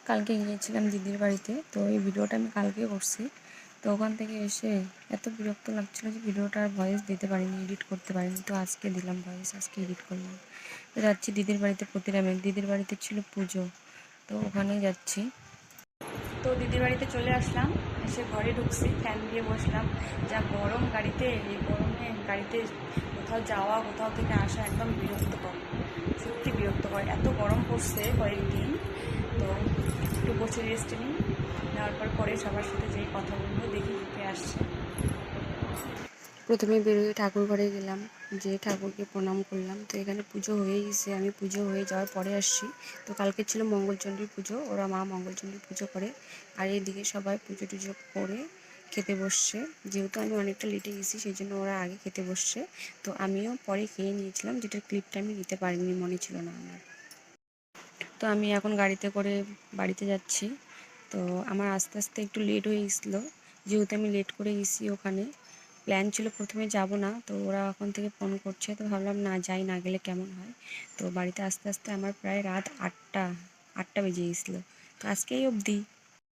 কালকে গিয়েছিলাম দিদির বাড়িতে, তো এই ভিডিওটা আমি কালকে করছি। তো ওখান থেকে এসে এত বিরক্ত লাগছিলো যে ভিডিওটা আর ভয়েস দিতে পারিনি, এডিট করতে পারিনি। তো আজকে দিলাম ভয়েস, আজকে এডিট করলাম। তো যাচ্ছি দিদির বাড়িতে প্রতিরামের, দিদির বাড়িতে ছিল পুজো, তো ওখানেই যাচ্ছি। তো দিদির বাড়িতে চলে আসলাম, এসে ঘরে ঢুকছি, ফ্যান দিয়ে বসলাম। যা গরম গাড়িতে, এই গরমে গাড়িতে কোথাও যাওয়া, কোথাও থেকে আসা একদম বিরক্তকর, সত্যি বিরক্তকর। এত গরম পড়ছে কয়েকদিন। তো একটু বসে রেস্ট নিই, নেওয়ার পরে সবার সাথে যেই কথা বলবো, দেখি কে আসছে। প্রথমে বেরোয় ঠাকুর ঘরে গেলাম, যে ঠাকুরকে প্রণাম করলাম। তো এখানে পুজো হয়ে গেছে, আমি পুজো হয়ে যাওয়ার পরে আসছি। তো কালকে ছিল মঙ্গলচণ্ডীর পুজো, ওরা মা মঙ্গলচণ্ডীর পুজো করে। আর এইদিকে সবাই পুজো টুজো করে খেতে বসছে। যেহেতু আমি অনেকটা লেটে গেছি, সেই জন্য ওরা আগে খেতে বসছে। তো আমিও পরে খেয়ে নিয়েছিলাম, যেটার ক্লিপটা আমি নিতে পারিনি, মনে ছিল না আমার। তো আমি এখন গাড়িতে করে বাড়িতে যাচ্ছি। তো আমার আস্তে আস্তে একটু লেট হয়ে গেছিলো, যেহেতু আমি লেট করে গেছি। ওখানে প্ল্যান ছিল প্রথমে যাব না, তো ওরা ওখান থেকে ফোন করছে, তো ভাবলাম না যাই, না গেলে কেমন হয়। তো বাড়িতে আস্তে আস্তে আমার প্রায় রাত 8টা বেজে গেছিলো। তো আজকেই অবধি।